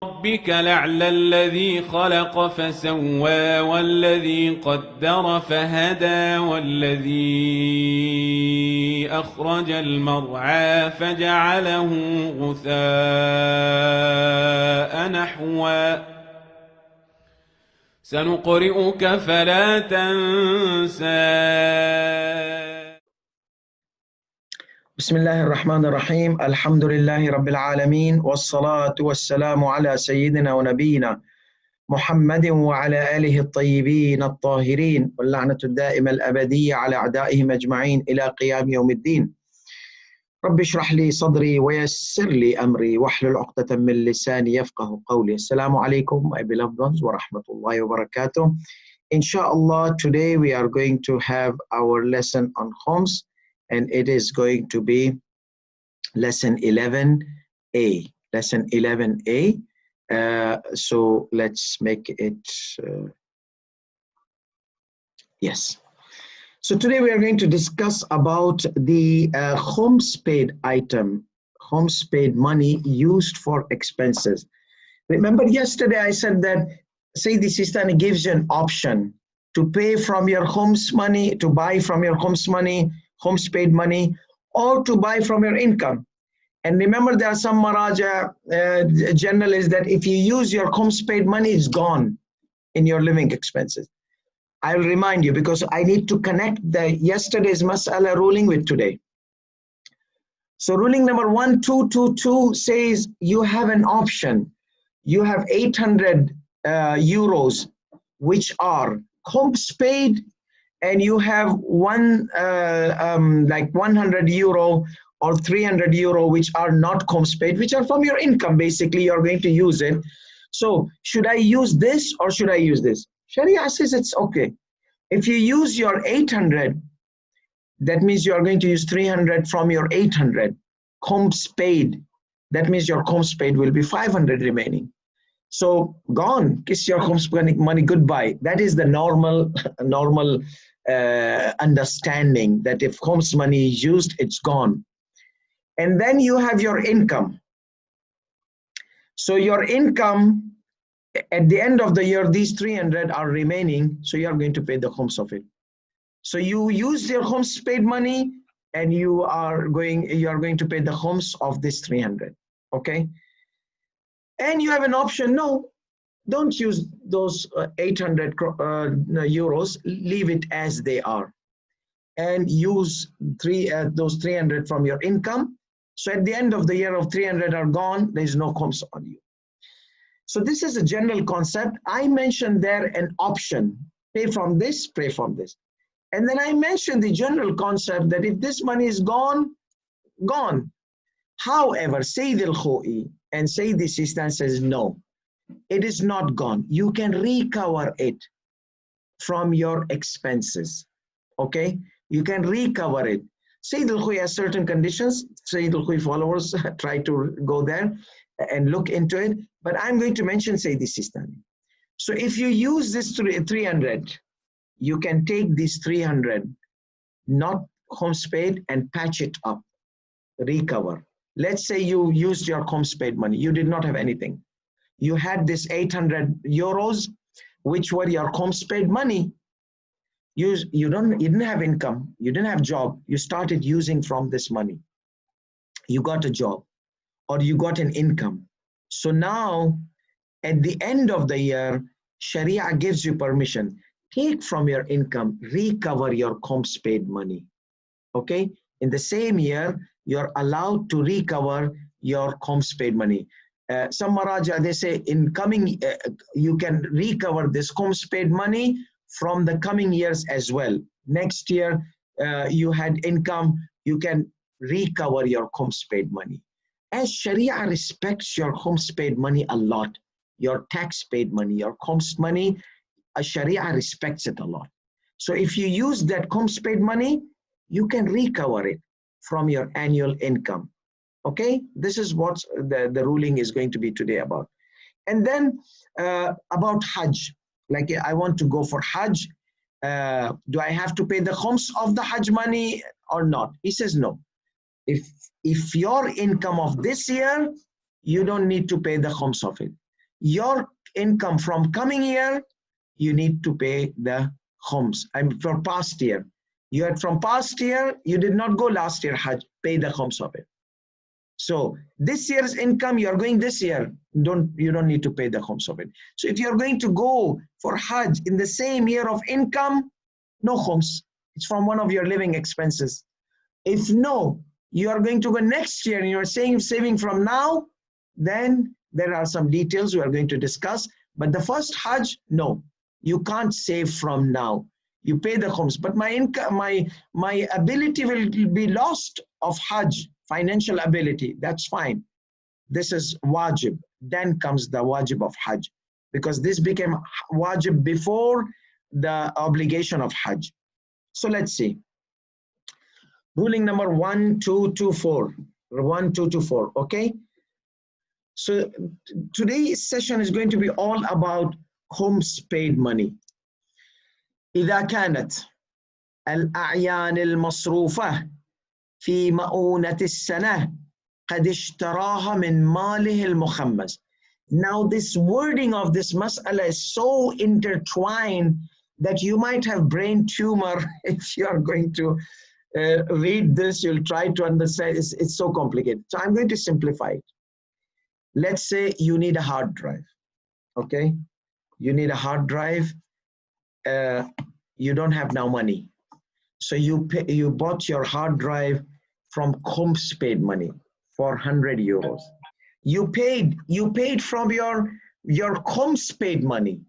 ربك الأعلى الذي خلق فسوى والذي قدر فهدى والذي أخرج المرعى فجعله غثاء نحوا سنقرئك فلا تنسى. بسم الله الرحمن الرحيم. الحمد لله رب العالمين والصلاة والسلام على سيدنا ونبينا محمد وعلى آله الطيبين الطاهرين واللعنة الدائمة الأبدية على أعدائهم أجمعين إلى قيام يوم الدين. رب اشرح لي صدري ويسر لي أمري واحلل عقدة من لساني يفقه قولي. السلام عليكم my beloved ones ورحمة الله وبركاته. Inshallah, today we are going to have our lesson on Khums, and it is going to be lesson 11A. Lesson 11A. So let's make it, yes. So today we are going to discuss about the Khums paid item, Khums paid money used for expenses. Remember yesterday I said that Sayyidi Sistani gives you an option to pay from your Khums money, to buy from your Khums money, Khums paid money, or to buy from your income. And remember, there are some Maraja journalists that if you use your Khums paid money, it's gone in your living expenses. I'll remind you because I need to connect the yesterday's Mas'ala ruling with today. So ruling number 1222 says you have an option. You have 800 euros, which are Khums paid, and you have like 100 euro or 300 euro, which are not Khums paid, which are from your income. Basically, you're going to use it. So should I use this or should I use this? Sharia says it's okay. If you use your 800, that means you are going to use 300 from your 800. Khums paid, that means your Khums paid will be 500 remaining. So gone, kiss your Khums money goodbye. That is the normal understanding, that if Khums money is used, it's gone. And then you have your income. So your income, at the end of the year, these 300 are remaining, so you are going to pay the Khums of it. So you use your Khums paid money, and you are going to pay the Khums of this 300. Okay? And you have an option, no, don't use those 800 euros, leave it as they are, and use those 300 from your income. So at the end of the year of 300 are gone, there is no Khums on you. So this is a general concept. I mentioned there an option, pay from this, pay from this. And then I mentioned the general concept that if this money is gone, gone. However, Sayyid al-Khoi and Sayyid Sistan says, no, it is not gone. You can recover it from your expenses. Okay? You can recover it. Sayyid al-Khoi has certain conditions. Sayyid al-Khoi followers try to go there and look into it. But I'm going to mention Sayyid Sistani. So if you use this 300, you can take this 300, not Khums paid, and patch it up, recover. Let's say you used your Khums paid money. You did not have anything. You had this 800 euros, which were your Khums paid money. You didn't have income. You didn't have job. You started using from this money. You got a job or you got an income. So now at the end of the year, Sharia gives you permission. Take from your income, recover your Khums paid money. Okay? In the same year, you're allowed to recover your Khums paid money. Some Maraja, they say in coming, you can recover this Khums paid money from the coming years as well. Next year, you had income, you can recover your Khums paid money. As Sharia respects your Khums paid money a lot, your tax paid money, your Khums money, Sharia respects it a lot. So if you use that Khums paid money, you can recover it from your annual income. Okay, this is what the ruling is going to be today about. And then about Hajj, like I want to go for Hajj, do I have to pay the Khums of the Hajj money or not? He says no. If your income of this year, you don't need to pay the Khums of it. your income from coming year, you need to pay the khums. And for past year, you had from past year, you did not go last year Hajj, pay the khums of it. So this year's income, you are going this year, you don't need to pay the khums of it. So if you're going to go for Hajj in the same year of income, no khums. It's from one of your living expenses. If no, you are going to go next year and you're saving from now, then there are some details we are going to discuss. But the first Hajj, no, you can't save from now. You pay the khums, but my income, my ability will be lost of Hajj, financial ability. That's fine. This is wajib. Then comes the wajib of Hajj, because this became wajib before the obligation of Hajj. So let's see. Ruling number 1224. 1224. Okay. So today's session is going to be all about khums paid money. إذا كانت الأعيان المصروفة في مؤونة السنة قد اشتراها من ماله المخمس. Now this wording of this mas'ala is so intertwined that you might have brain tumor if you are going to read this. You'll try to understand. It's so complicated. So I'm going to simplify it. Let's say you need a hard drive. Okay, you need a hard drive. You don't have now money, so you bought your hard drive from khums paid money for 100 euros. You paid from your khums paid money.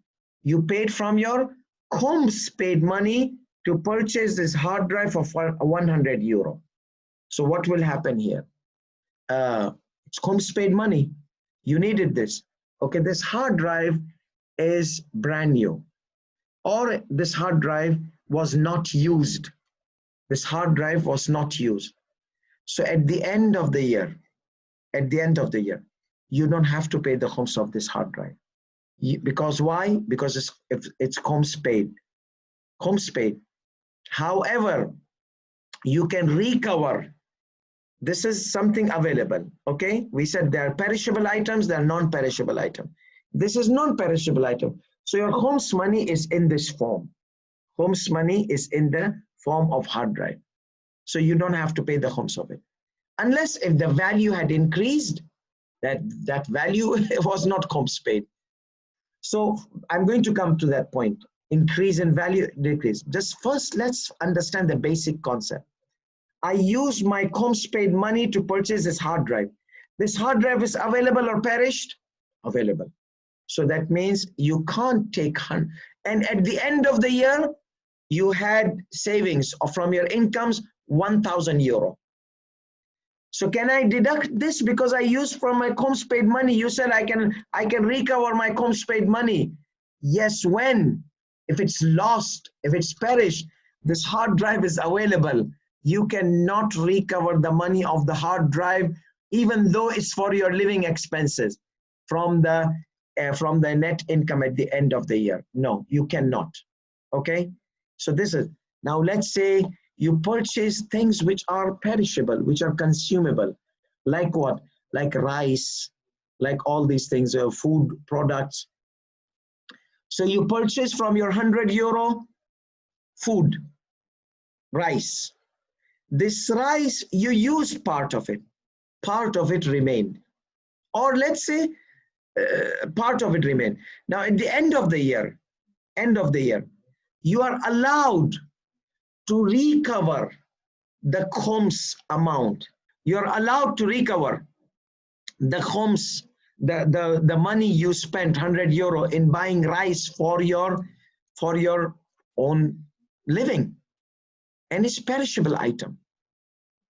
You paid from your khums paid money to purchase this hard drive for 100 euro. So what will happen here? It's khums paid money. You needed this. Okay, this hard drive is brand new, or this hard drive was not used. This hard drive was not used. So at the end of the year, you don't have to pay the khums of this hard drive. Because why? Because it's khums paid. Khums paid. However, you can recover. This is something available. Okay, we said there are perishable items, there are non-perishable items. This is non-perishable item. So your khums money is in this form. Khums money is in the form of hard drive. So you don't have to pay the khums of it. Unless if the value had increased, that value was not khums paid. So I'm going to come to that point. Increase in value, decrease. Just first, let's understand the basic concept. I use my khums paid money to purchase this hard drive. This hard drive is available or perished? Available. So that means you can't take, and at the end of the year, you had savings from your incomes 1,000 euro. So can I deduct this because I used from my khums paid money? You said I can recover my khums paid money. Yes, when? If it's lost, if it's perished, this hard drive is available. You cannot recover the money of the hard drive, even though it's for your living expenses from the net income at the end of the year. No, you cannot. Okay, so this is, now let's say you purchase things which are perishable, which are consumable, like what? Like rice, like all these things, food products. So you purchase from your 100 euro food, rice. This rice, you used part of it remained. Or let's say part of it remained. Now at the end of the year, you are allowed to recover the khums amount. You're allowed to recover the khums, the money you spent 100 euro in buying rice for your own living, and it's perishable item.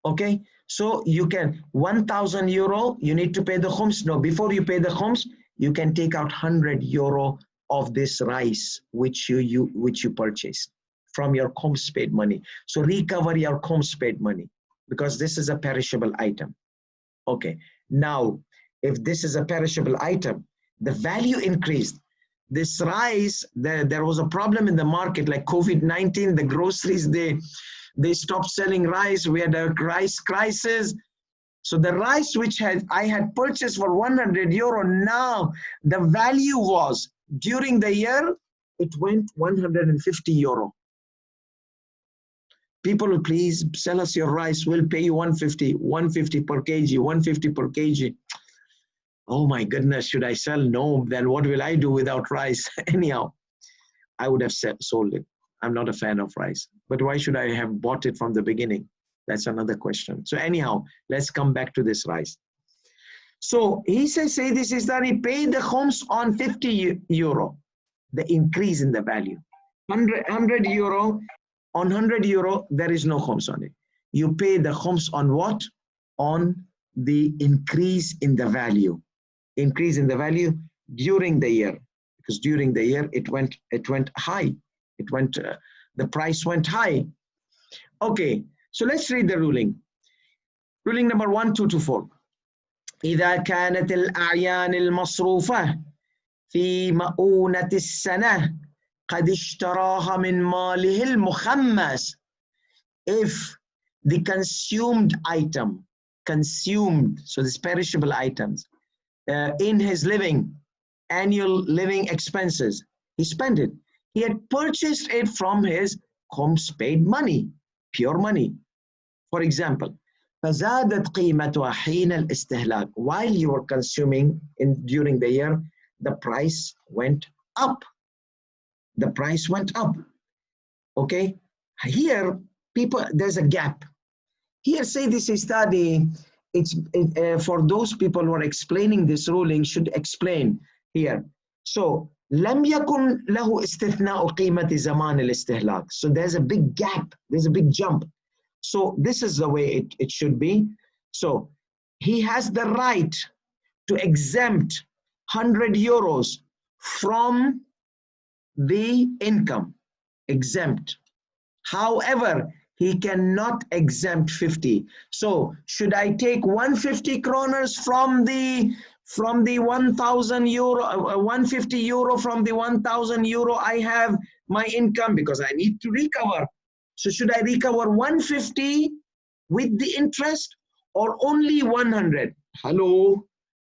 Okay, so you can 1,000 euro, you need to pay the khums. No, before you pay the khums, you can take out 100 euro of this rice which you purchased from your khums paid money. So recover your khums paid money, because this is a perishable item. Okay, now if this is a perishable item, the value increased. This rice, there was a problem in the market, like COVID-19, the groceries, they stopped selling rice. We had a rice crisis. So the rice which I had purchased for 100 euro, now the value was, during the year, it went 150 euro. People, please sell us your rice. We'll pay you 150 per kg, 150 per kg. Oh my goodness, should I sell? No, then what will I do without rice? Anyhow, I would have sold it. I'm not a fan of rice. But why should I have bought it from the beginning? That's another question. So anyhow, let's come back to this rice. So he says, say this is that he paid the khums on 50 euro, the increase in the value. 100 euro, on 100 euro, there is no khums on it. You pay the khums on what? On the increase in the value. Increase in the value during the year. Because during the year, it went high. It went, the price went high. Okay, so let's read the ruling. Ruling number 1, 2 to 4. إذا كانت الأعيان المصروفة في مؤونة السنة قد اشتراها من ماله المخمس. If the consumed item, so this perishable items, in his annual living expenses, he spent it. He had purchased it from his khums paid money, pure money. For example, فزادت قيمتها حين الاستهلاك. While you were consuming during the year, the price went up. The price went up. Okay? Here, there's a gap. Here, say this is study. For those people who are explaining this ruling should explain here. So, لم يكن له استثناء قيمة زمان الاستهلاك. So there's a big gap. There's a big jump. So this is the way it should be. So he has the right to exempt 100 euros from the income. Exempt. However, he cannot exempt 50. So should I take 150 kroners from the 1,000 euro, 150 euro from the 1,000 euro I have my income, because I need to recover. So should I recover 150 with the interest or only 100? Hello,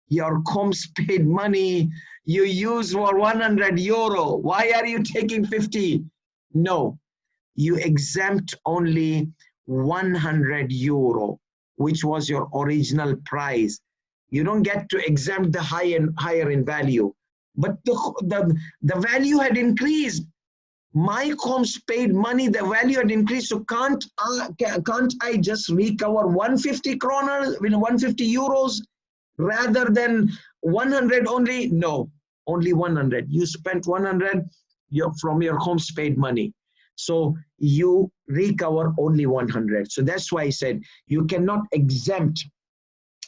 your khums paid money you use for 100 euro. Why are you taking 50? No, you exempt only 100 euro, which was your original price. You don't get to exempt the higher in value. But the value had increased. My khums paid money, the value had increased. So can't I just recover 150 kroner, 150 euros rather than 100 only? No, only 100. You spent 100 from your khums paid money. So you recover only 100. So that's why I said you cannot exempt.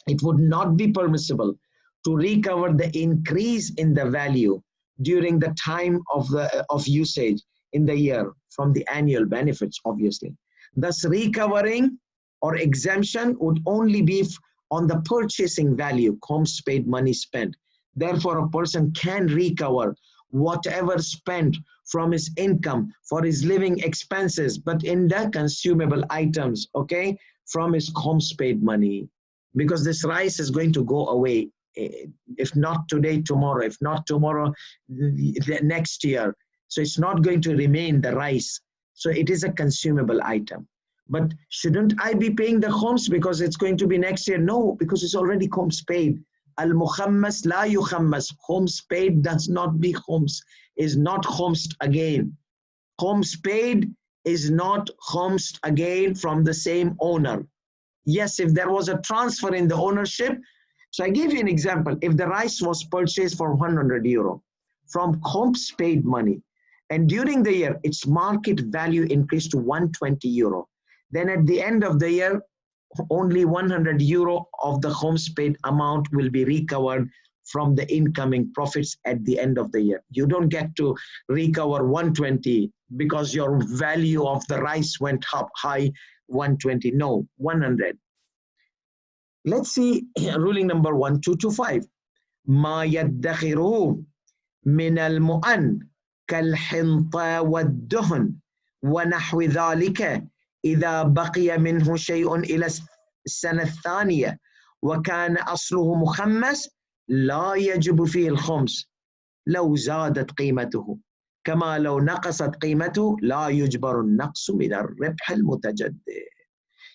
It would not be permissible to recover the increase in the value during the time of usage in the year from the annual benefits, obviously. Thus, recovering or exemption would only be on the purchasing value, khums paid money spent. Therefore, a person can recover whatever spent from his income for his living expenses, but in the consumable items, okay, from his khums paid money. Because this rice is going to go away, if not today, tomorrow, if not tomorrow, next year. So it's not going to remain the rice. So it is a consumable item. But shouldn't I be paying the khums because it's going to be next year? No, because it's already khums paid. Al-mukhammas la yukhammas. Khums paid does not be khums, is not khumsed again. Khums paid is not khumsed again from the same owner. Yes, if there was a transfer in the ownership. So I give you an example. If the rice was purchased for 100 euro from khums paid money, and during the year, its market value increased to 120 euro. Then at the end of the year, only 100 euro of the khums paid amount will be recovered from the incoming profits at the end of the year. You don't get to recover 120 because your value of the rice went up high, 120. No, 100. Let's see ruling number 1, 2 to 5. ما يدخره من المؤن كالحنطة والدهن ونحو ذلك إذا بقي منه شيء إلى السنة الثانية وكان أصله مخمس لا يجب فيه الخمس لو زادت قيمته كما لو نقصت قيمته لا يجبر النقص من الربح المتجدد.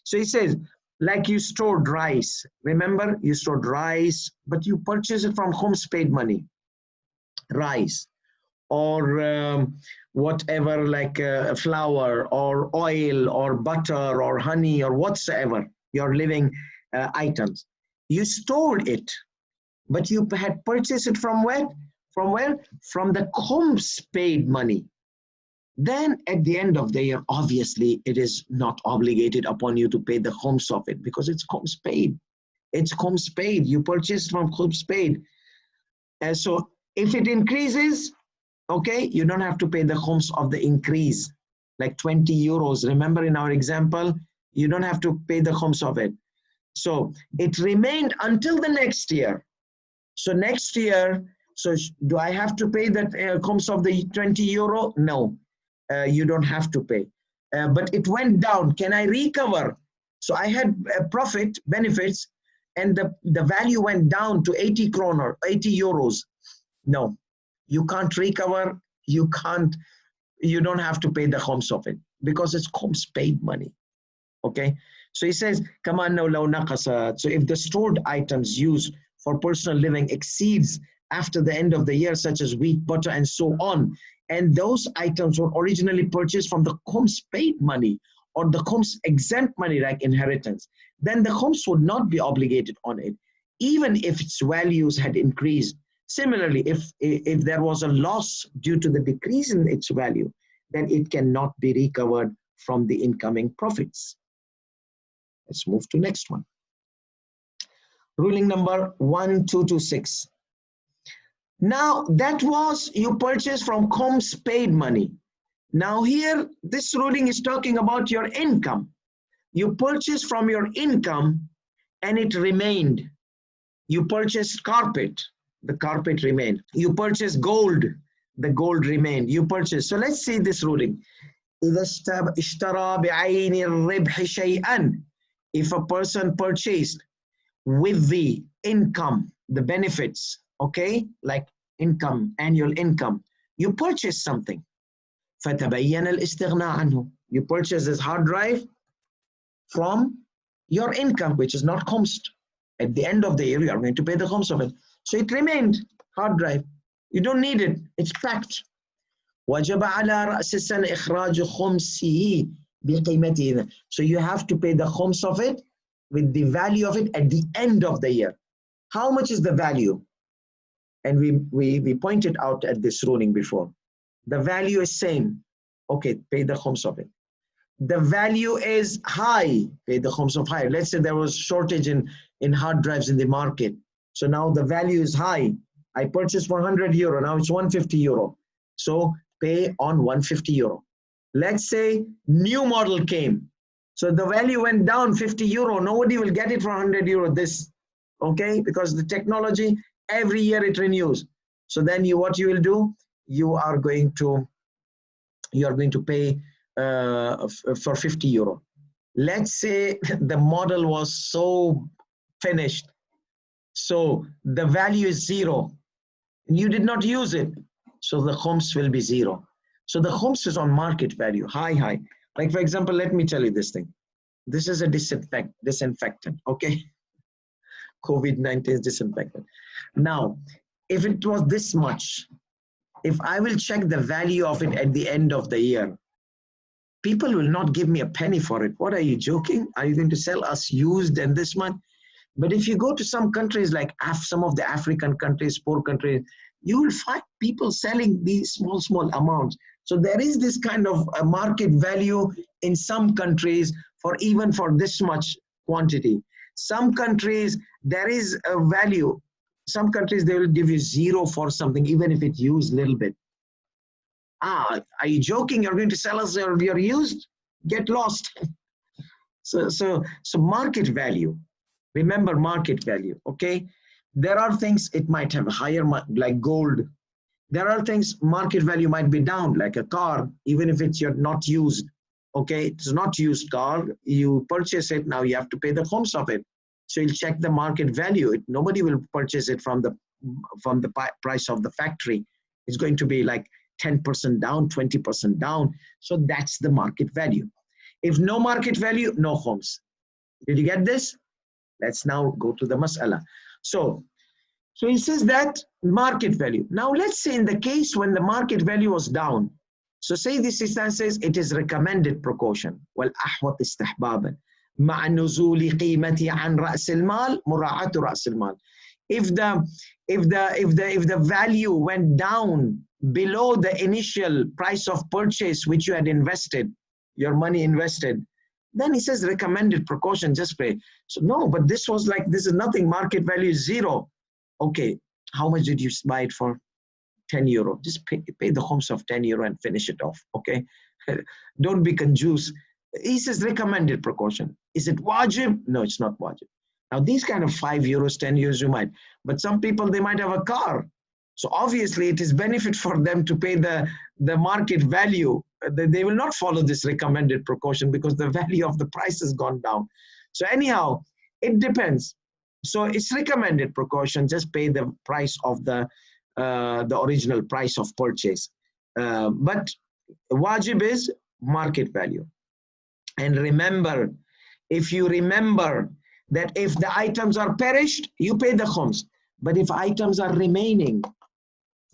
So he says, like you stored rice. Remember, you stored rice, but you purchased it from Khums paid money. Rice or whatever, like flour or oil or butter or honey or whatsoever, your living items. You stored it, but you had purchased it from where? From where? From the Khums paid money. Then at the end of the year, obviously, it is not obligated upon you to pay the Khums of it because it's Khums paid. It's Khums paid. You purchased from Khums paid. And so if it increases, okay, you don't have to pay the Khums of the increase, like 20 euros. Remember in our example, you don't have to pay the Khums of it. So it remained until the next year. So next year, so do I have to pay that Khums of the 20 euro? No, you don't have to pay. But it went down. Can I recover? So I had profit, benefits, and the value went down to 80 kroner, 80 euros. No, you can't recover. You don't have to pay the Khums of it because it's Khums paid money. Okay, so he says, come on, no, law naqasat. So if the stored items used for personal living exceeds after the end of the year, such as wheat, butter, and so on, and those items were originally purchased from the Khums paid money or the Khums exempt money, like inheritance, then the Khums would not be obligated on it, even if its values had increased. Similarly, if there was a loss due to the decrease in its value, then it cannot be recovered from the incoming profits. Let's move to next one. Ruling number 1226. Now that was you purchased from Khums paid money. Now here, this ruling is talking about your income. You purchased from your income and it remained. You purchased carpet, the carpet remained. You purchased gold, the gold remained. You purchased. So let's see this ruling. إذا اشترى بعين الربح شيئا, if a person purchased with the income, the benefits, okay, like income, annual income, you purchase something. فتبين الاستغناء عنه. You purchase this hard drive from your income, which is not Khums. At the end of the year, you are going to pay the Khums of it. So it remained hard drive. You don't need it. It's packed. وجب على رأس السنة إخراج خمسه بقيمته. So you have to pay the Khums of it with the value of it at the end of the year. How much is the value? And we pointed out at this ruling before. The value is same. Okay, pay the Khums of it. The value is high, pay the Khums of high. Let's say there was shortage in hard drives in the market. So now the value is high. I purchased for 100 euro, now it's 150 euro. So pay on 150 euro. Let's say new model came. So the value went down 50 euro. Nobody will get it for 100 euro this, okay? Because the technology, every year it renews. So then what you will do, you are going to pay for 50 euro. Let's say the model was so finished. So the value is 0. You did not use it. So the Khums will be 0. So the Khums is on market value, high. Like for example, let me tell you this thing. This is a disinfectant, okay? COVID-19 is disinfectant. Now, if it was this much, if I will check the value of it at the end of the year, people will not give me a penny for it. What, are you joking? Are you going to sell us used and this much? But if you go to some countries like some of the African countries, poor countries, you will find people selling these small amounts. So there is this kind of a market value in some countries for even for this much quantity. Some countries, there is a value. Some countries, they will give you 0 for something, even if it's used a little bit. Are you joking? You're going to sell us your used? Get lost. So market value. Remember market value, okay? There are things it might have higher, like gold. There are things market value might be down, like a car, even if it's not used, okay? It's not used car. You purchase it, now you have to pay the Khums of it. So you'll check the market value. Nobody will purchase it from the price of the factory. It's going to be like 10% down, 20% down. So that's the market value. If no market value, no khums. Did you get this? Let's now go to the mas'ala. So he says that market value. Now let's say in the case when the market value was down. So say this instance says it is recommended precaution. والأحوط استحبابا مع نزول قيمته عن رأس المال مراعاة رأس المال. If the value went down below the initial price of purchase which you had invested, your money invested, then he says recommended precaution, just pay. So no, but this was like, this is nothing, market value is zero. Okay, how much did you buy it for? 10 euro. Just pay the khums of 10 euro and finish it off, okay? Don't be conjuice. He says recommended precaution. Is it wajib? No, it's not wajib. Now these kind of 5 euros, 10 euros you might, but some people, they might have a car. So obviously it is benefit for them to pay the market value. They will not follow this recommended precaution because the value of the price has gone down. So anyhow, it depends. So it's recommended precaution, just pay the price of the original price of purchase. But wajib is market value. And remember, if you remember that if the items are perished, you pay the khums. But if items are remaining,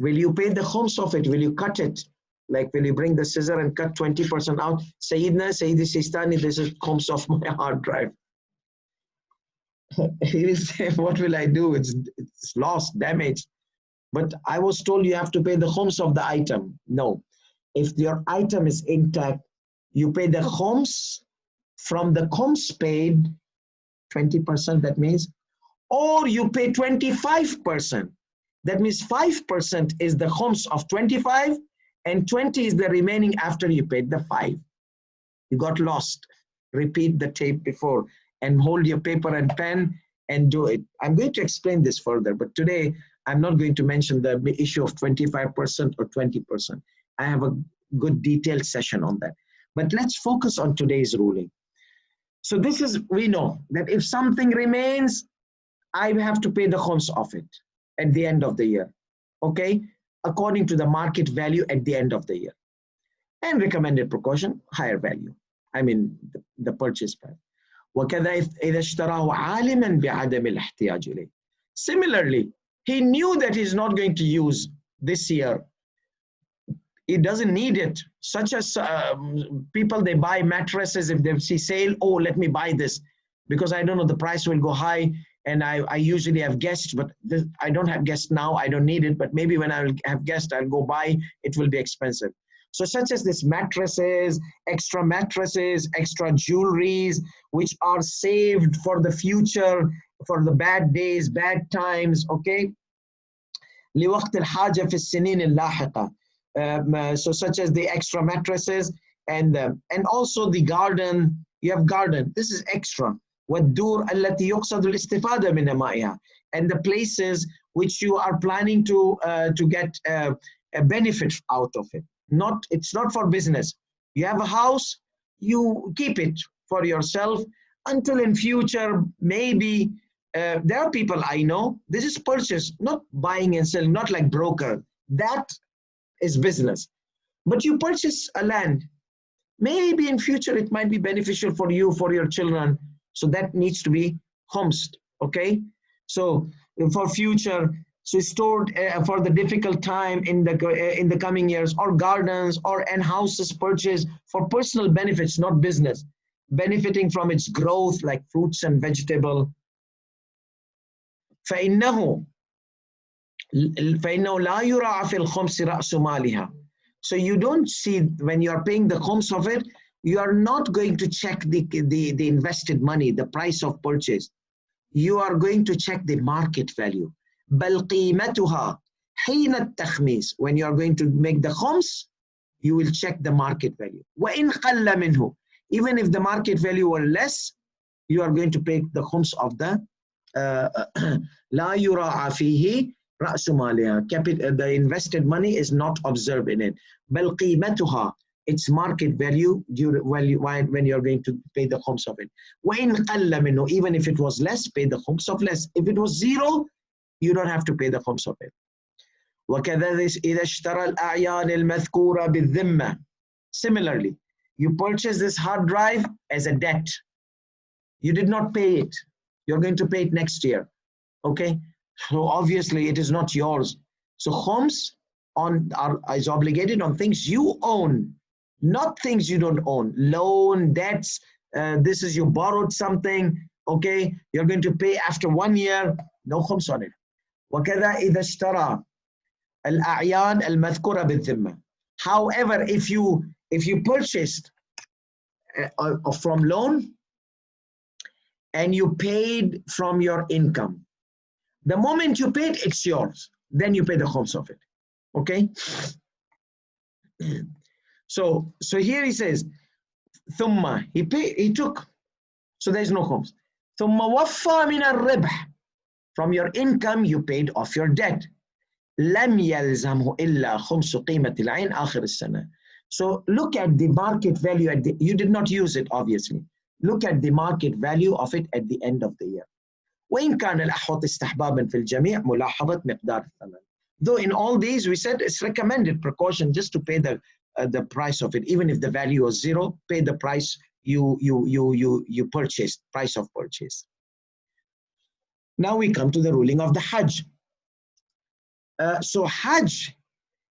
will you pay the khums of it? Will you cut it? Like, will you bring the scissor and cut 20% out? Sayyidina, Sayyidi Sistani, this is khums of my hard drive. He will say, what will I do? It's lost, damaged. But I was told you have to pay the khums of the item. No. If your item is intact, you pay the khums from the khums paid, 20%, that means, or you pay 25%. That means 5% is the khums of 25 and 20 is the remaining after you paid the 5. You got lost. Repeat the tape before and hold your paper and pen and do it. I'm going to explain this further, but today I'm not going to mention the issue of 25% or 20%. I have a good detailed session on that. But let's focus on today's ruling. So this is, we know that if something remains, I have to pay the khums of it at the end of the year, okay? According to the market value at the end of the year. And recommended precaution, higher value. I mean, the purchase price. وَكَذَا إِذَا اشْتَرَاهُ عَالِمًا بِعَدَمِ الْاحْتِيَاجِ إِلَيْهِ. Similarly, he knew that he's not going to use this year. He doesn't need it. Such as people, they buy mattresses if they see sale. Oh, let me buy this because I don't know, the price will go high. And I usually have guests, but I don't have guests now. I don't need it. But maybe when I will have guests, I'll go buy. It will be expensive. So such as this mattresses, extra jewelries, which are saved for the future, for the bad days, bad times, okay? لوقت الحاجة في السنين اللاحقة. So such as the extra mattresses and also the garden. You have garden. This is extra. والدور التي يقصد الاستفادة من مائها. And the places which you are planning to get a benefit out of it. It's not for business. You have a house, you keep it for yourself until in future, maybe there are people I know, this is purchase, not buying and selling, not like broker. That is business. But you purchase a land. Maybe in future it might be beneficial for you, for your children. So that needs to be khumsed, okay? So for future, so stored for the difficult time in the coming years, or gardens and houses purchased for personal benefits, not business, benefiting from its growth like fruits and vegetable. فإنه لا يراعى في الخمس رأس مالها. So you don't see, when you are paying the khums of it, you are not going to check the invested money, the price of purchase. You are going to check the market value. بل قيمتها حين التخميس. When you are going to make the khums, you will check the market value. وإن قل منه. Even if the market value were less, you are going to pay the khums of the لا يراعى فيه رأس مالها. The invested money is not observed in it. بل قيمتها. its market value when you're going to pay the khums of it. وَإِنْ قَلَّ مِنْهُ, even if it was less, pay the khums of less. If it was zero, you don't have to pay the khums of it. وَكَذَلِكَ إِذَا اشْتَرَى الْأَعْيَانِ الْمَذْكُورَ بِالذِّمَّةِ. Similarly, you purchase this hard drive as a debt. You did not pay it. You're going to pay it next year. Okay? So obviously it is not yours. So khums is obligated on things you own, not things you don't own. Loan, debts, this is you borrowed something, okay? You're going to pay after 1 year, no khums on it. وَكَذَا إِذَا اشْتَرَى الْأَعْيَانِ الْمَذْكُورَ بِالذِّمَّةِ. However, if you purchased from loan and you paid from your income, the moment you paid, it's yours. Then you pay the khums of it. Okay? So here he says, ثُمَّ, he took, so there's no khums. ثُمَّ وَفَّى مِنَ الرِّبْحِ, from your income you paid off your debt. لَمْ يَلْزَمْهُ إِلَّا خُمْسُ قِيمَةِ الْعَيْنِ آخِرِ السَّنَةِ. So look at the market value you did not use it, obviously. Look at the market value of it at the end of the year. وإن كان الأحوط استحبابا في الجميع ملاحظة مقدار الثمن. Though in all these we said it's recommended precaution just to pay the price of it, even if the value was zero, pay the price you purchased, price of purchase. Now we come to the ruling of the Hajj. So Hajj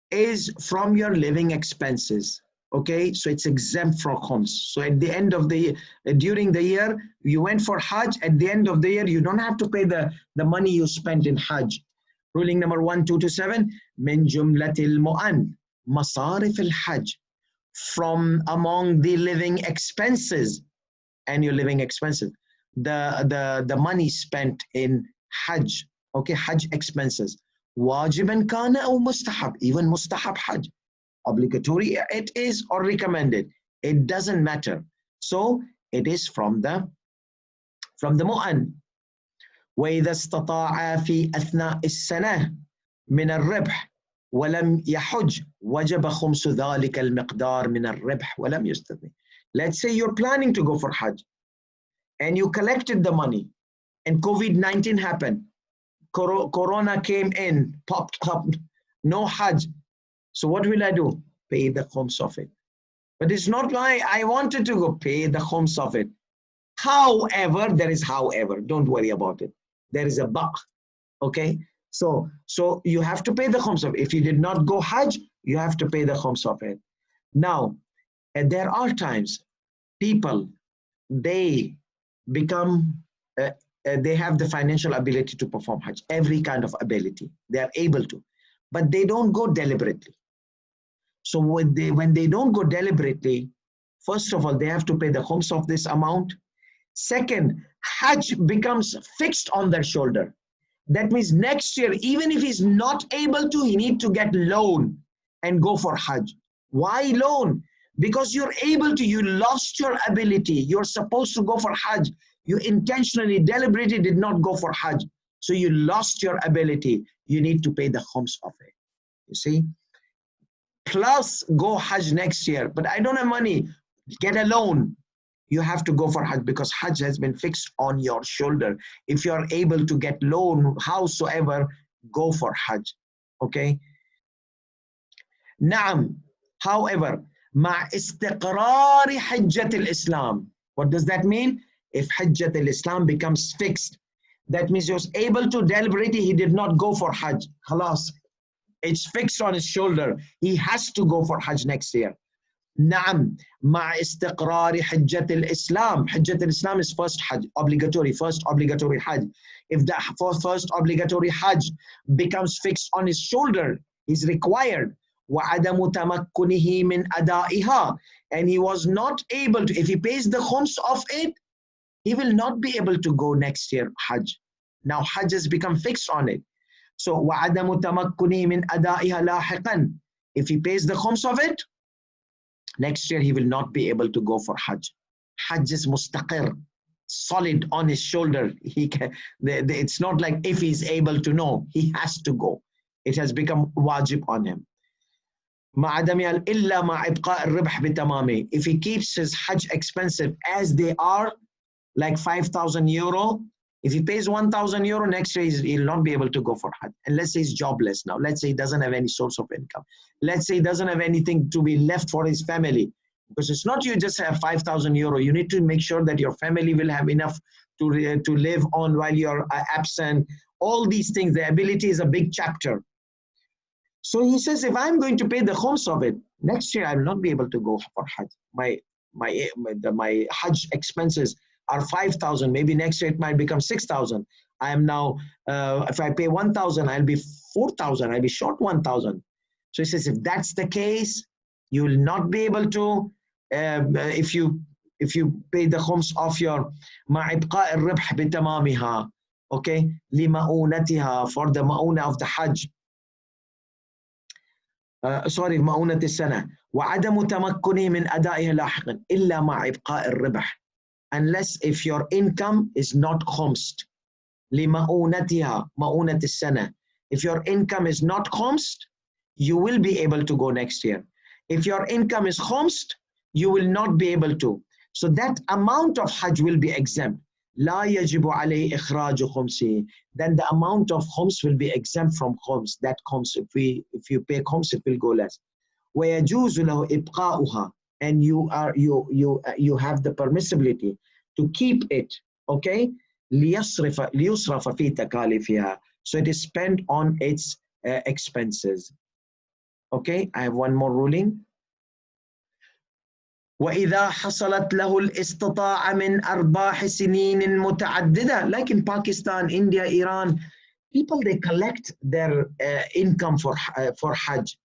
is from your living expenses. Okay, so it's exempt from khums. So at the end of the year, during the year, you went for Hajj, at the end of the year, you don't have to pay the money you spent in Hajj. Ruling number 1, 2 to 7, min jumlatil mu'an, masarif al-Hajj, from among the living expenses, and your living expenses, the money spent in Hajj, okay, Hajj expenses, wajiban kana aw mustahab, even mustahab Hajj. Obligatory it is or recommended, it doesn't matter. So it is from the mu'an. وإذا استطاع في أثناء السنة من الربح ولم يحج وجب خمس ذلك المقدار من الربح ولم يستثني. Let's say you're planning to go for Hajj and you collected the money and COVID-19 happened, Corona came in, popped up, no Hajj. So what will I do? Pay the khums of it. But it's not like I wanted to go, pay the khums of it. However, there is however, don't worry about it. There is a but, okay? So you have to pay the khums of it. If you did not go Hajj, you have to pay the khums of it. Now, there are times people, they become, they have the financial ability to perform Hajj, every kind of ability. They are able to, but they don't go deliberately. So when they don't go deliberately, first of all, they have to pay the khums of this amount. Second, Hajj becomes fixed on their shoulder. That means next year, even if he's not able to, he needs to get loan and go for Hajj. Why loan? Because you're able to, you lost your ability. You're supposed to go for Hajj. You intentionally, deliberately did not go for Hajj. So you lost your ability. You need to pay the khums of it. You see? Plus go Hajj next year. But I don't have money. Get a loan. You have to go for Hajj because Hajj has been fixed on your shoulder. If you're able to get loan, howsoever, go for Hajj. Okay? Naam. However, مع استقرار حجة الإسلام. What does that mean? If حجة الإسلام becomes fixed, that means he was able to deliberately, he did not go for Hajj. Khalas. It's fixed on his shoulder. He has to go for Hajj next year. نعم مع استقرار حجة الإسلام. حجة الإسلام is first Hajj, first obligatory Hajj. If the first obligatory Hajj becomes fixed on his shoulder, he's required. وعدم تمكنه من أدائها, and he was not able to, if he pays the khums of it, he will not be able to go next year Hajj. Now Hajj has become fixed on it. So وعدم تمكنه من أدائها لاحقا, if he pays the khums of it, next year he will not be able to go for Hajj. Hajj is mustaqir, solid on his shoulder. He can, it's not like if he's able to, no, he has to go. It has become wajib on him. مع عدمها إلا مع إبقاء الربح بتمامه. If he keeps his Hajj expenses as they are, like 5,000 euro, if he pays 1,000 euro, next year he'll not be able to go for Hajj. And let's say he's jobless now. Let's say he doesn't have any source of income. Let's say he doesn't have anything to be left for his family. Because it's not you just have 5,000 euro. You need to make sure that your family will have enough to live on while you're absent. All these things, the ability is a big chapter. So he says, if I'm going to pay the khums of it, next year I will not be able to go for Hajj. My Hajj expenses are 5,000. Maybe next year it might become 6,000. I am now, if I pay 1,000, I'll be 4,000. I'll be short 1,000. So he says, if that's the case, you will not be able to, if you pay the khums of your ma'ibqa al-ribh bitamamiha, okay, lima'unatiha, for the ma'una of the Hajj. sorry مؤونة السنة وعدم تمكنه من أدائها لاحقا إلا مع إبقاء الربح, unless if your income is not khumsed. لمؤونتها مؤونة السنة, if your income is not khumsed, you will be able to go next year. If your income is khumsed, you will not be able to. So that amount of Hajj will be exempt. لا يجب عليه إخراج خمسه. Then the amount of khums will be exempt from khums. That khums, if you pay khums, it will go less. ويجوز له إبقاؤها, and you have the permissibility to keep it, okay? ليصرف في تكاليفها, so it is spent on its expenses. Okay, I have one more ruling. وإذا حصلت له الاستطاعة من أرباح سنين متعددة, like in Pakistan, India, Iran, people, they collect their income for Hajj.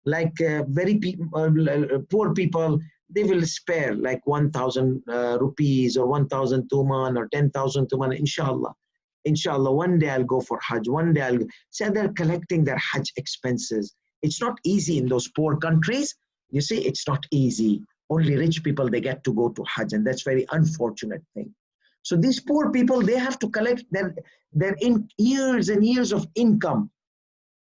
Like very poor people, they will spare like 1,000 rupees or 1,000 tuman or 10,000 tuman, inshallah. Inshallah, one day I'll go for Hajj, one day I'll go. So they're collecting their Hajj expenses. It's not easy in those poor countries. You see, it's not easy. Only rich people, they get to go to Hajj, and that's very unfortunate thing. So these poor people, they have to collect their years and years of income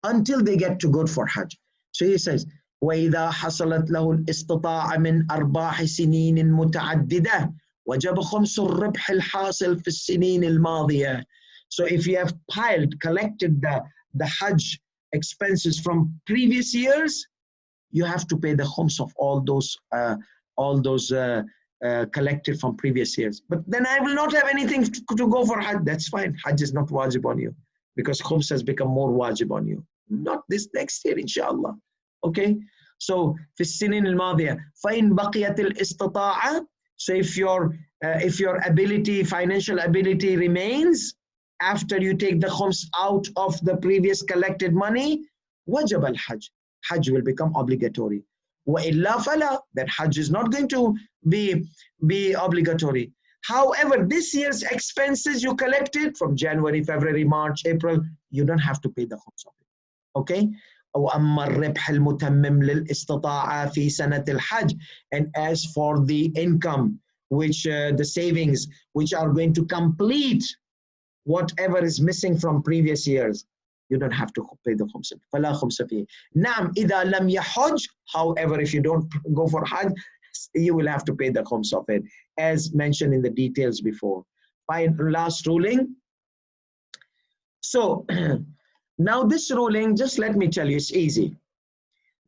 until they get to go for Hajj. So he says, وَإِذَا حَصَلَتْ لَهُ الْإِسْتِطَاعَ مِنْ أَرْبَاحِ سِنِينٍ مُتَعَدِّدَةٍ وَجَبَ خُمْسُ الرِّبْحِ الْحَاصِلِ فِي السِّنِينِ الْمَاضِيَةِ. So if you have collected the Hajj expenses from previous years, you have to pay the khums of all those collected from previous years. But then I will not have anything to go for Hajj. That's fine. Hajj is not wajib on you, because khums has become more wajib on you. Not this next year, inshallah. Okay? So, في السنين الماضية فإن بقيت الاستطاعة, so if your ability, financial ability remains after you take the khums out of the previous collected money, وجب الحج. Hajj will become obligatory. وإلا فلا, that Hajj is not going to be obligatory. However, this year's expenses you collected from January, February, March, April, you don't have to pay the khums of it. Okay? وأما الربح المتمم للاستطاعة في سنة الحج, and as for the income, which the savings which are going to complete whatever is missing from previous years, you don't have to pay the khums. فلا خمس فيه. نعم إذا لم يحج, however, if you don't go for Hajj, you will have to pay the khums of it, as mentioned in the details before. Last ruling. So now this ruling, just let me tell you, it's easy.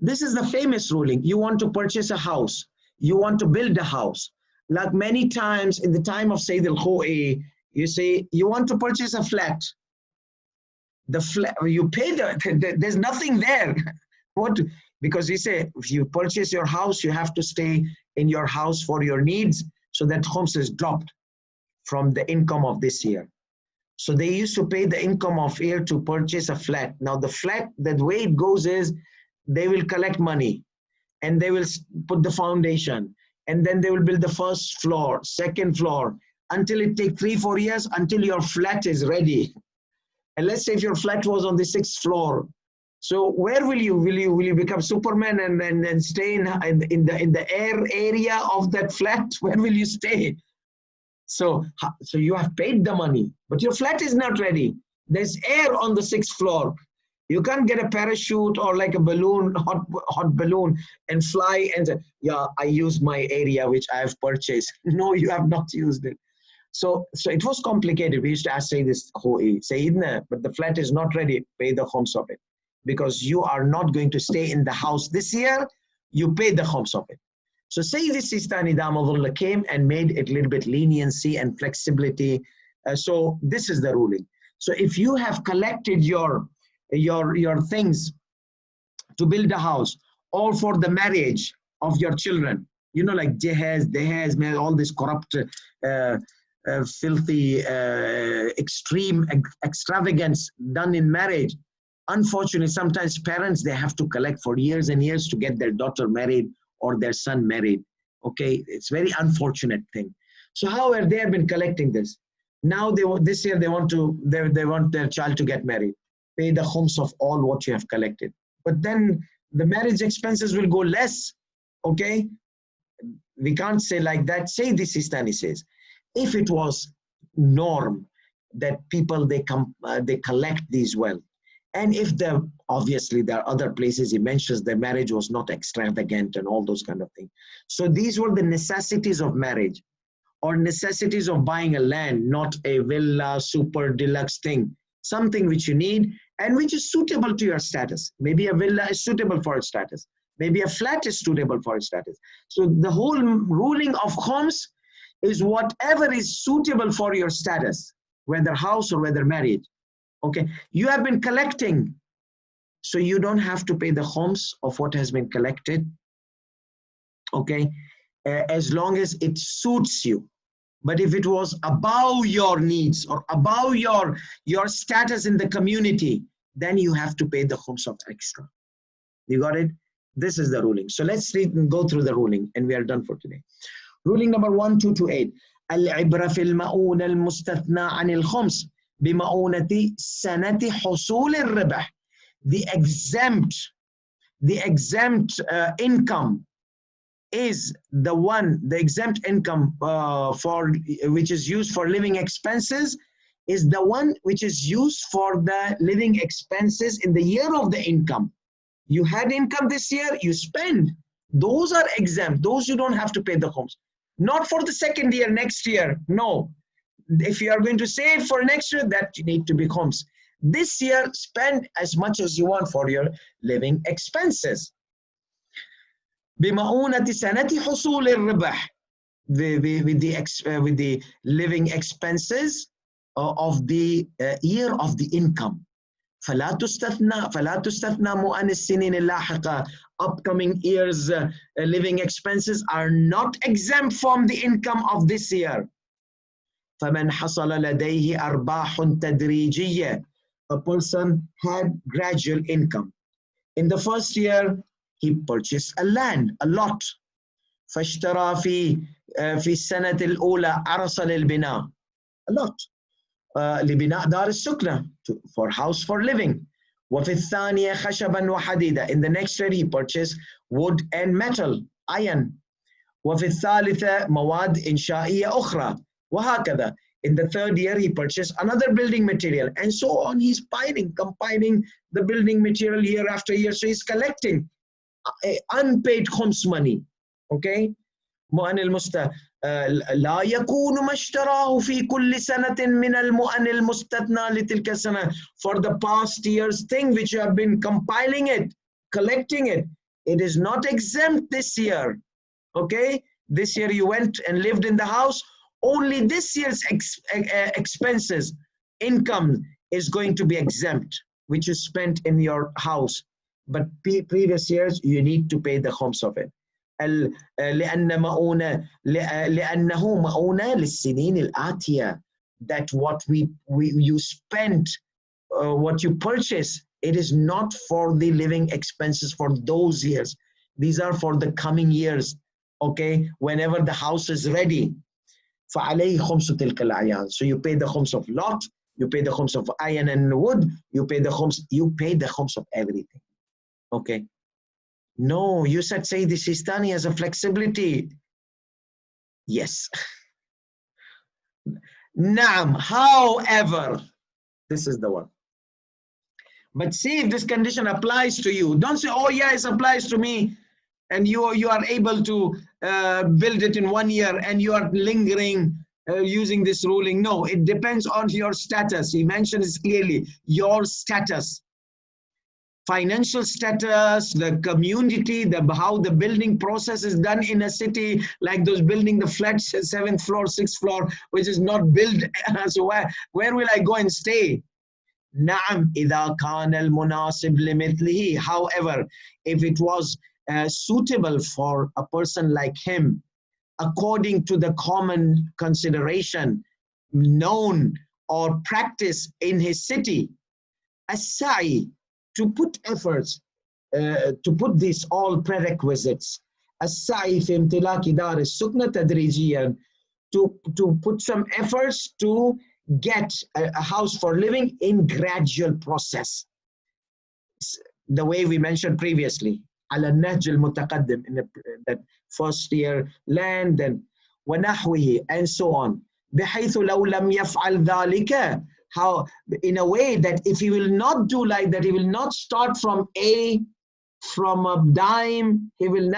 This is the famous ruling. You want to purchase a house. You want to build a house. Like many times in the time of Sayyid al-Khoi, you say, you want to purchase a flat. The flat, you pay there's nothing there. What? Because you say, if you purchase your house, you have to stay in your house for your needs, so that khums is dropped from the income of this year. So they used to pay the income of year to purchase a flat. Now the flat, the way it goes is, they will collect money and they will put the foundation, and then they will build the first floor, second floor, until it takes 3-4 years until your flat is ready. And let's say if your flat was on the 6th floor, so where will you become Superman and stay in the air area of that flat? Where will you stay? So you have paid the money, but your flat is not ready. There's air on the 6th floor, You can't get a parachute or like a balloon, hot balloon, and fly and say, yeah, I used my area which I have purchased. No, you have not used it. So it was complicated. We used to ask Sayyidina, but the flat is not ready. Pay the khums of it. Because you are not going to stay in the house this year, you pay the khums of it. So Sayyid Sistani Damadullah came and made it a little bit leniency and flexibility. So this is the ruling. So if you have collected your things to build a house, all for the marriage of your children, you know, like dehez, all this corrupt, filthy, extreme extravagance done in marriage. Unfortunately, sometimes parents, they have to collect for years and years to get their daughter married or their son married. Okay, it's very unfortunate thing. So however, they have been collecting this. Now this year they want their child to get married. Pay the khums of all what you have collected. But then the marriage expenses will go less. Okay, we can't say like that. Say this Sistani says, if it was norm that people they collect these wealth, and if obviously there are other places he mentions the marriage was not extravagant and all those kind of things. So these were the necessities of marriage or necessities of buying a land, not a villa, super deluxe thing, something which you need and which is suitable to your status. Maybe a villa is suitable for its status. Maybe a flat is suitable for its status. So the whole ruling of khums is whatever is suitable for your status, whether house or whether marriage. Okay, you have been collecting, so you don't have to pay the khums of what has been collected. Okay, as long as it suits you. But if it was above your needs or above your status in the community, then you have to pay the khums of extra. You got it? This is the ruling. So let's read and go through the ruling, and we are done for today. Ruling number 1228. العبرة في المؤونة المستثنى عن الخمس بمؤونة سنة حصول الربح. The exempt income is the exempt income for which is used for living expenses is the one which is used for the living expenses in the year of the income. You had income this year, you spend. Those are exempt. Those you don't have to pay the khums. Not for the second year, next year. No. If you are going to save for next year, that you need to be khums. This year, spend as much as you want for your living expenses. بمؤونة سنة حصول الربح, with the living expenses of the year of the income. فلا تستثنى مؤن السنين اللاحقة. Upcoming years living expenses are not exempt from the income of this year. فمن حصل لديه أرباح تدريجية. A person had gradual income. In the first year, he purchased a land, a lot. فاشترى في السنة الأولى عرصا للبناء. A lot. لبناء دار السكنة, for house for living. وفي الثانية خشبا وحديدا. In the next year, he purchased wood and metal, iron. وفي الثالثة مواد إنشائية أخرى. وهكذا. In the third year, he purchased another building material, and so on. He's compiling the building material year after year. So he's collecting unpaid khums money. Okay? مؤن لا يكون ما اشتراه في كل سنة من المؤن المستثنى لتلك السنة. For the past year's thing which you have been compiling it, collecting it, it is not exempt this year. Okay? This year you went and lived in the house. Only this year's expenses, income is going to be exempt, which is spent in your house. But previous years, you need to pay the khums of it. لأنه مؤونة للسنين الآتية. That what you spent, what you purchase, it is not for the living expenses for those years. These are for the coming years. Okay, whenever the house is ready. فعليه خمس تلك الأعيان. So you pay the khums of lot, you pay the khums of iron and wood, you pay the khums of everything. Okay. No, you said Sayyid Sistani has a flexibility. Yes. Naam. However, this is the one. But see if this condition applies to you. Don't say, oh yeah, it applies to me, and you are able to build it in 1 year, and you are lingering using this ruling. No, it depends on your status. He mentions clearly your status, financial status, the community, how the building process is done in a city, like those building the flats, 7th floor, 6th floor, which is not built. So where will I go and stay? نعم إذا كان المناسب لمثله. However, if it was suitable for a person like him, according to the common consideration known or practice in his city, السعي, to put efforts, to put these all prerequisites, السعي في امتلاك دار السكنة تدريجيا, to put some efforts to get a house for living in gradual process, the way we mentioned previously, على النهج المتقدم, in that first year land and ونحوه and so on, بحيث لو لم يفعل ذلك, how, in a way that if he will not do like that, he will not start from a dime, he will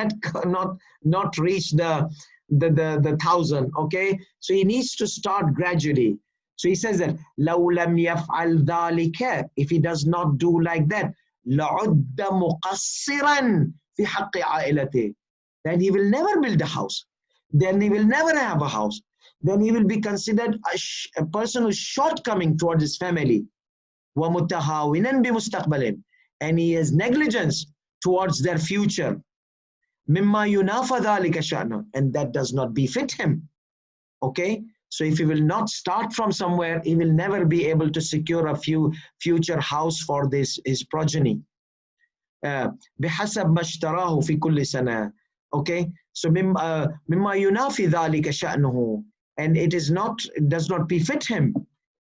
not reach the 1,000. Okay, so he needs to start gradually. So he says that لو لم يفعل ذلك, if he does not do like that, لعد مقصرا في حق عائلته, then he will never build a house, then he will never have a house, then he will be considered a person who's shortcoming towards his family. ومتهاونا بمستقبل, and he has negligence towards their future. مما ينافى ذلك شأنه, and that does not befit him. Okay, so if he will not start from somewhere, he will never be able to secure a future house for his progeny. بحسب ما اشتراه في كل سنة. Okay, so مما ينافي ذلك شأنه, and it does not befit him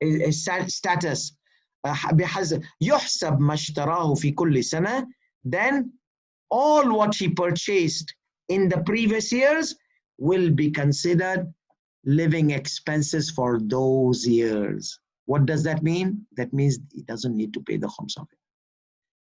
his status. بحسب يحسب ما اشتراه في كل سنة, then all what he purchased in the previous years will be considered living expenses for those years. What does that mean? That means he doesn't need to pay the khums of it.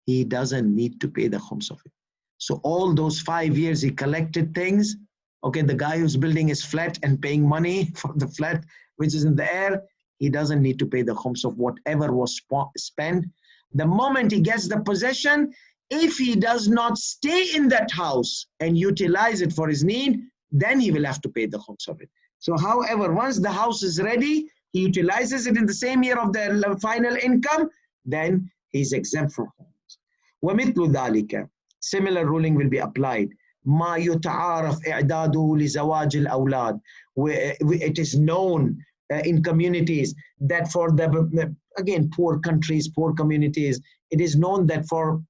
He doesn't need to pay the khums of it. So all those 5 years he collected things. Okay, the guy who's building his flat and paying money for the flat which is in the air, he doesn't need to pay the khums of whatever was spent. The moment he gets the possession, if he does not stay in that house and utilize it for his need, then he will have to pay the khums of it. So however, once the house is ready, he utilizes it in the same year of the final income, then he's exempt from khums. ومثل ذلك, similar ruling will be applied. ما يتعارف إعداده لزواج الأولاد. It is known in communities that for the, again, poor countries, poor communities, it is known that for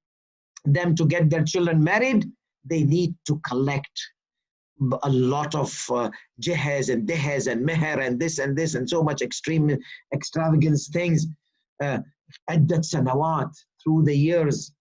them to get their children married, they need to collect a lot of jihez and dehez and meher and this and so much extreme extravagant things عدة سنوات, through the years.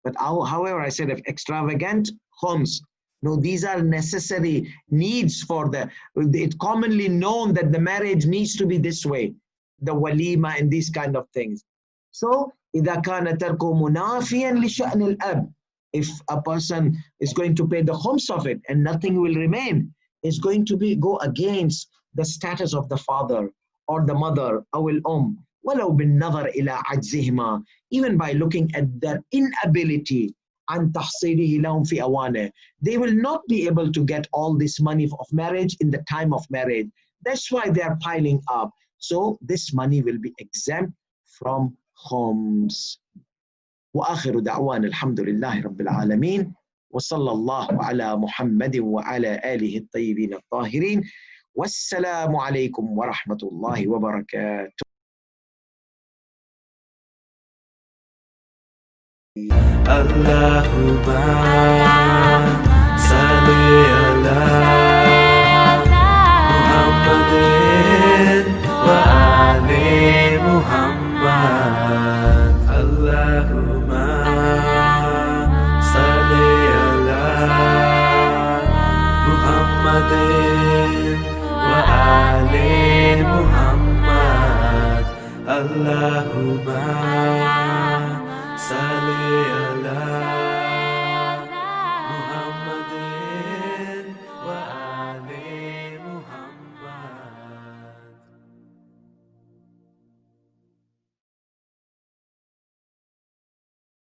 But however, I said if extravagant, khums. No, these are necessary needs for it's commonly known that the marriage needs to be this way, the walima and these kind of things. So إذا كان تركه منافيا لشأن الأب, if a person is going to pay the khums of it and nothing will remain, it's going to go against the status of the father or the mother, أو الأم, ولو بالنظر إلى عجزهما, even by looking at their inability عن تحصيله لهم في أوانه. They will not be able to get all this money of marriage in the time of marriage. That's why they are piling up. So this money will be exempt from khums. وآخر دعوانا الحمد لله رب العالمين وصلى الله على محمد وعلى آله الطيبين الطاهرين والسلام عليكم ورحمة الله وبركاته. اللهم صل على محمد وآل محمد. اللهم صل على محمد وآل محمد. اللهم Allah